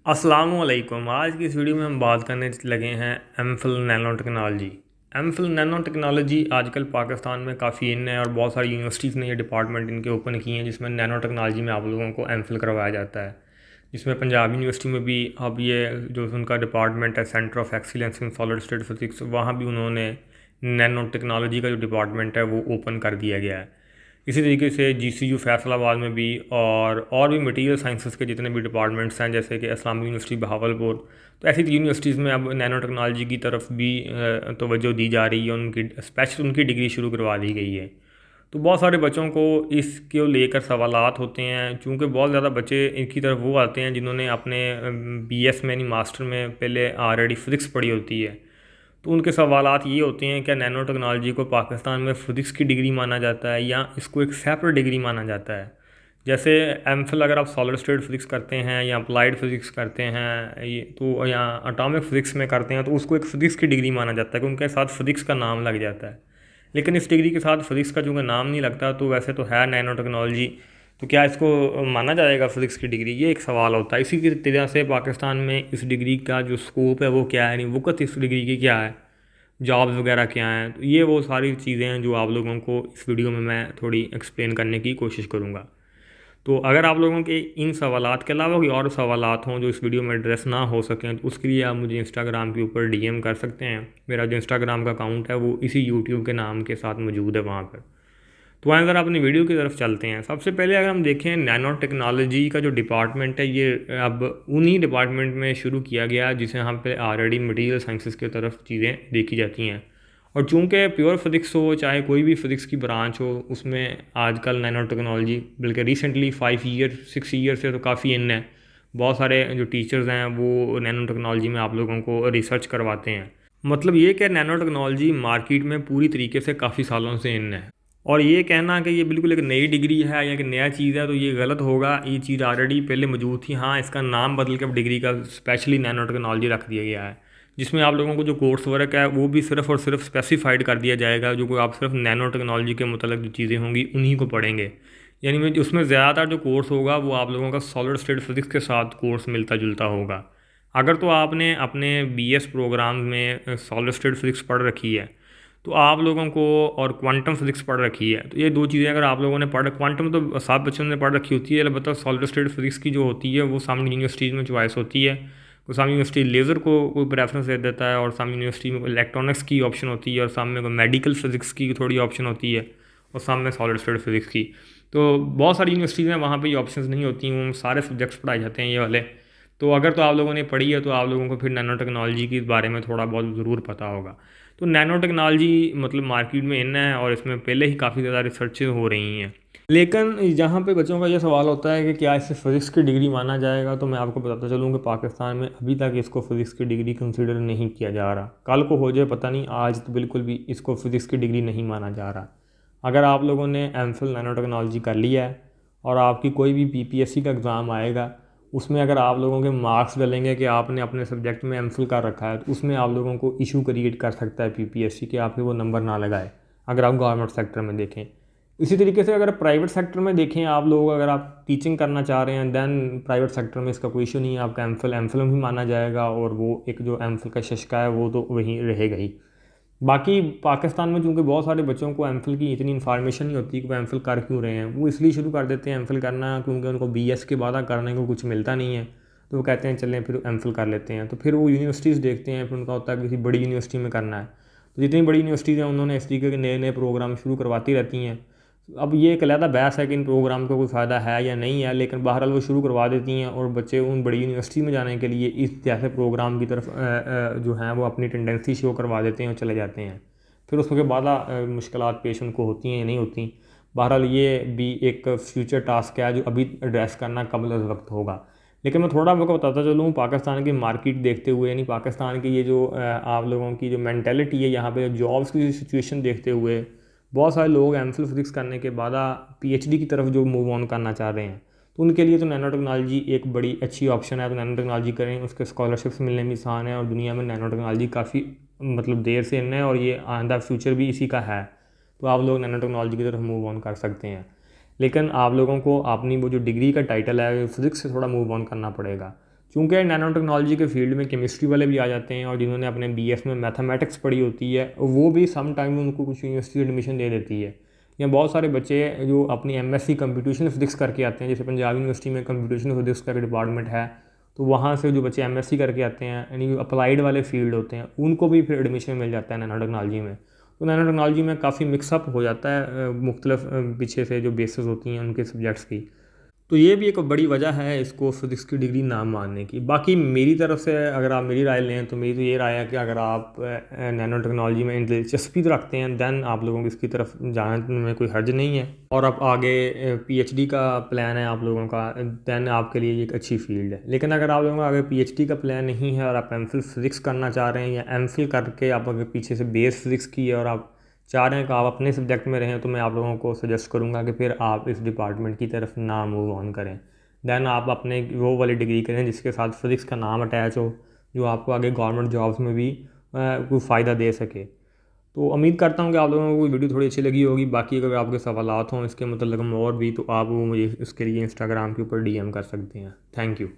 अस्सलामुअलैकुम। आज की इस वीडियो में हम बात करने लगे हैं MPhil nano technology. MPhil nano technology आजकल पाकिस्तान में काफ़ी इन है और बहुत सारी यूनिवर्सिटीज़ ने ये डिपार्टमेंट इनके ओपन किए हैं जिसमें नैनो टेक्नोलॉजी में आप लोगों को एमफिल करवाया जाता है। जिसमें पंजाब यूनिवर्सिटी में भी अब ये जो उनका डिपार्टमेंट है centre of excellence in solid state physics, वहाँ भी उन्होंने नैनो टेक्नोलॉजी का जो डिपार्टमेंट है वो ओपन कर दिया गया है। इसी तरीके से जीसीयू फैसलाबाद में भी और भी मटेरियल साइंसेस के जितने भी डिपार्टमेंट्स हैं जैसे कि इस्लामिक यूनिवर्सिटी बहावलपुर, तो ऐसी यूनिवर्सिटीज़ में अब नैनो टेक्नोलॉजी की तरफ भी तवज्जो दी जा रही है। उनकी स्पेशल उनकी डिग्री शुरू करवा दी गई है। तो बहुत सारे बच्चों को इसको लेकर सवालात होते हैं, चूँकि बहुत ज़्यादा बच्चे इनकी तरफ वो आते हैं जिन्होंने अपने बीएस में यानी मास्टर में पहले ऑलरेडी फिज़िक्स पढ़ी होती है। तो उनके सवालात ये होते हैं, क्या नैनो टेक्नोलॉजी को पाकिस्तान में फ़िज़िक्स की डिग्री माना जाता है या इसको एक सेपरेट डिग्री माना जाता है। जैसे एमफिल अगर आप सॉलिड स्टेट फिज़िक्स करते हैं या अप्लाइड फ़िज़िक्स करते हैं ये तो, या एटॉमिक फ़िज़िक्स में करते हैं, तो उसको एक फ़िज़िक्स की डिग्री माना जाता है क्योंकि उनके साथ फ़िज़िक्स का नाम लग जाता है। लेकिन इस डिग्री के साथ फ़िज़िक्स का चूँकि नाम नहीं लगता, तो वैसे तो है नैनो टेक्नोलॉजी, तो क्या इसको माना जाएगा फ़िज़िक्स की डिग्री, ये एक सवाल होता है। इसी की तरह से पाकिस्तान में इस डिग्री का जो स्कोप है वो क्या है, नहीं वक़्त इस डिग्री की क्या है, जॉब्स वगैरह क्या हैं, तो ये वो सारी चीज़ें हैं जो आप लोगों को इस वीडियो में मैं थोड़ी एक्सप्लेन करने की कोशिश करूँगा। तो अगर आप लोगों के इन सवालात के अलावा कोई और सवालात हों जो इस वीडियो में एड्रेस ना हो सकें, तो उसके लिए आप मुझे इंस्टाग्राम के ऊपर डीएम कर सकते हैं। मेरा जो इंस्टाग्राम का अकाउंट है वो इसी यूट्यूब के नाम के साथ मौजूद है वहाँ पर। तो आइए अगर अपनी वीडियो की तरफ चलते हैं। सबसे पहले अगर हम देखें नैनो टेक्नोलॉजी का जो डिपार्टमेंट है, ये अब उन्हीं डिपार्टमेंट में शुरू किया गया जिसे हम पे ऑलरेडी मटेरियल साइंसेस की तरफ चीज़ें देखी जाती हैं। और चूँकि प्योर फिज़िक्स हो चाहे कोई भी फ़िज़िक्स की ब्रांच हो, उसमें आजकल नैनो टेक्नोलॉजी बल्कि रिसेंटली 5 ईयर 6 ईयर से तो काफ़ी इन है। बहुत सारे जो टीचर्स हैं वो नैनो टेक्नोलॉजी में आप लोगों को रिसर्च करवाते हैं। मतलब ये कि नैनो टेक्नोलॉजी मार्केट में पूरी तरीके से काफ़ी सालों से इन है। और ये कहना कि ये बिल्कुल एक नई डिग्री है या एक नया चीज़ है तो ये गलत होगा। ये चीज़ ऑलरेडी पहले मौजूद थी। हाँ, इसका नाम बदल के अब डिग्री का स्पेशली नैनो टेक्नोलॉजी रख दिया गया है, जिसमें आप लोगों को जो कोर्स वर्क है वो भी सिर्फ़ और सिर्फ स्पेसिफाइड कर दिया जाएगा। जो कोई आप सिर्फ नैनो टेक्नोलॉजी के मतलब जो चीज़ें होंगी उन्हीं को पढ़ेंगे। यानी में उसमें ज़्यादातर जो कोर्स होगा वो आप लोगों का सॉलिड स्टेट फिज़िक्स के साथ कोर्स मिलता जुलता होगा। अगर तो आपने अपने बीएस प्रोग्राम में सॉलिड स्टेट फिज़िक्स पढ़ रखी है तो आप लोगों को, और क्वांटम फिज़िक्स पढ़ रखी है, तो ये दो चीज़ें अगर आप लोगों ने पढ़, क्वांटम तो सब बच्चों ने पढ़ रखी होती है, अलबत्ता सॉलिड स्टेट फिज़िक्स की जो होती है वो सामने यूनिवर्सिटीज़ में चॉइस होती है। तो सामने यूनिवर्सिटी लेज़र को कोई प्रेफरेंस दे देता है और सामने यूनिवर्सिटी में इलेक्ट्रॉनिक्स की ऑप्शन होती है और सामने को मेडिकल फिज़िक्स की थोड़ी ऑप्शन होती है और सामने सॉलिड स्टेट फिज़िक्स की। तो बहुत सारी यूनिवर्सिटीज़ में वहाँ पे ये ऑप्शंस नहीं होती, वो सारे सब्जेक्ट्स पढ़ाए जाते हैं ये वाले। तो अगर तो आप लोगों ने पढ़ी है तो आप लोगों को फिर नैनो टेक्नोलॉजी के बारे में थोड़ा बहुत ज़रूर पता होगा। तो नैनो टेक्नोलॉजी मतलब मार्केट में इन है और इसमें पहले ही काफ़ी ज़्यादा रिसर्चेज हो रही हैं। लेकिन जहाँ पे बच्चों का ये सवाल होता है कि क्या इसे फ़िज़िक्स की डिग्री माना जाएगा, तो मैं आपको बताता चलूँ कि पाकिस्तान में अभी तक इसको फ़िज़िक्स की डिग्री कंसिडर नहीं किया जा रहा। कल को हो जाए पता नहीं, आज तो बिल्कुल भी इसको फ़िज़िक्स की डिग्री नहीं माना जा रहा। अगर आप लोगों ने एमफिल नैनो टेक्नोलॉजी कर लिया है और आपकी कोई भी पीपीएससी का एग्ज़ाम आएगा, उसमें अगर आप लोगों के मार्क्स डलेंगे कि आपने अपने सब्जेक्ट में एमफिल कर रखा है, तो उसमें आप लोगों को इशू क्रिएट कर सकता है पीपीएससी के, आपके वो नंबर ना लगाए अगर आप गवर्नमेंट सेक्टर में देखें। इसी तरीके से अगर प्राइवेट सेक्टर में देखें आप लोग, अगर आप टीचिंग करना चाह रहे हैं दैन प्राइवेट सेक्टर में इसका कोई इशू नहीं है, आपका एमफिल भी माना जाएगा और वो एक जो एमफिल का शशका है वो तो वहीं रहेगा ही। बाकी पाकिस्तान में चूँकि बहुत सारे बच्चों को एमफिल की इतनी इन्फॉर्मेशन नहीं होती कि वो एमफिल कर क्यों रहे हैं, वो इसलिए शुरू कर देते हैं एमफिल करना क्योंकि उनको बीएस के बाद करने को कुछ मिलता नहीं है, तो वो कहते हैं चलें फिर एमफिल कर लेते हैं। तो फिर वो यूनिवर्सिटीज़ देखते हैं, फिर उनका होता है किसी बड़ी यूनिवर्सिटी में करना है, तो जितनी बड़ी यूनिवर्सिटीज़ हैं उन्होंने इस तरीके के नए नए प्रोग्राम शुरू करवाती रहती हैं। अब ये एक अलहदा बहस है कि इन प्रोग्राम का कोई फ़ायदा है या नहीं है, लेकिन बहरहाल वो शुरू करवा देती हैं और बच्चे उन बड़ी यूनिवर्सिटी में जाने के लिए इस जैसे प्रोग्राम की तरफ जो हैं वो अपनी टेंडेंसी शो करवा देते हैं और चले जाते हैं। फिर उसके बाद मुश्किलात पेश उनको होती हैं या नहीं होती। बहरहाल ये भी एक फ्यूचर टास्क है जो अभी एड्रेस करना कबल अज़ वक्त होगा। लेकिन मैं थोड़ा आपको बताता चलूँ पाकिस्तान की मार्केट देखते हुए, यानी पाकिस्तान की ये जो आप लोगों की जो मेंटालिटी है यहाँ पे जॉब्स की सिचुएशन देखते हुए, बहुत सारे लोग एमफिल फिज़िक्स करने के बाद पीएचडी की तरफ जो मूव ऑन करना चाह रहे हैं, तो उनके लिए तो नैनो टेक्नोलॉजी एक बड़ी अच्छी ऑप्शन है। तो नैनो टेक्नोलॉजी करें, उसके स्कॉलरशिप्स मिलने भी आसान है और दुनिया में नैनो टेक्नोलॉजी काफ़ी मतलब देर से इन है और ये आइंदा फ्यूचर भी इसी का है। तो आप लोग नैनो टेक्नोलॉजी की तरफ मूव ऑन कर सकते हैं। लेकिन आप लोगों को अपनी वो जो डिग्री का टाइटल है फिज़िक्स से थोड़ा मूव ऑन करना पड़ेगा, चूँकि नैनो टेक्नोलॉजी के फील्ड में केमिस्ट्री वाले भी आ जाते हैं और जिन्होंने अपने बीएस में मैथमेटिक्स पढ़ी होती है वो भी सम टाइम उनको कुछ यूनिवर्सिटी एडमिशन दे देती है। या बहुत सारे बच्चे जो अपनी एमएससी कंप्यूटेशनल फिजिक्स करके आते हैं, जैसे पंजाब यूनिवर्सिटी में कंप्यूटेशनल फिजिक्स का डिपार्टमेंट है, तो वहाँ से जो बच्चे एमएससी करके आते हैं यानी अप्लाइड वाले फील्ड होते हैं उनको भी फिर एडमिशन मिल जाता है नैनो टेक्नोलॉजी में। तो नैनो टेक्नोलॉजी में काफ़ी मिक्सअप हो जाता है मुख्तलिफ पीछे से जो बेसिस होती हैं उनके सब्जेक्ट्स की। तो ये भी एक बड़ी वजह है इसको फिज़िक्स की डिग्री ना मानने की। बाकी मेरी तरफ से अगर आप मेरी राय लें तो मेरी तो ये राय है कि अगर आप नैनो टेक्नोलॉजी में दिलचस्पी तो रखते हैं दैन आप लोगों को इसकी तरफ जाने में कोई हर्ज नहीं है, और आप आगे पीएचडी का प्लान है आप लोगों का, दैन आपके लिए ये एक अच्छी फील्ड है। लेकिन अगर आप लोगों का अगर पीएचडी का प्लान नहीं है और आप एमफिल फिज़िक्स करना चाह रहे हैं, या एमफिल करके आप अगर पीछे से बेस फिज़िक्स की है और आप चाह रहे हैं कि आप अपने सब्जेक्ट में रहें, तो मैं आप लोगों को सजेस्ट करूंगा कि फिर आप इस डिपार्टमेंट की तरफ ना मूव ऑन करें। दैन आप अपने वो वाली डिग्री करें जिसके साथ फिज़िक्स का नाम अटैच हो, जो आपको आगे गवर्नमेंट जॉब्स में भी कोई फ़ायदा दे सके। तो उम्मीद करता हूँ कि आप लोगों को वीडियो थोड़ी अच्छी लगी होगी। बाकी अगर आपके सवालात हों इसके मतलब और भी, तो आप वो मुझे इसके लिए इंस्टाग्राम के ऊपर डीएम कर सकते हैं। Thank you.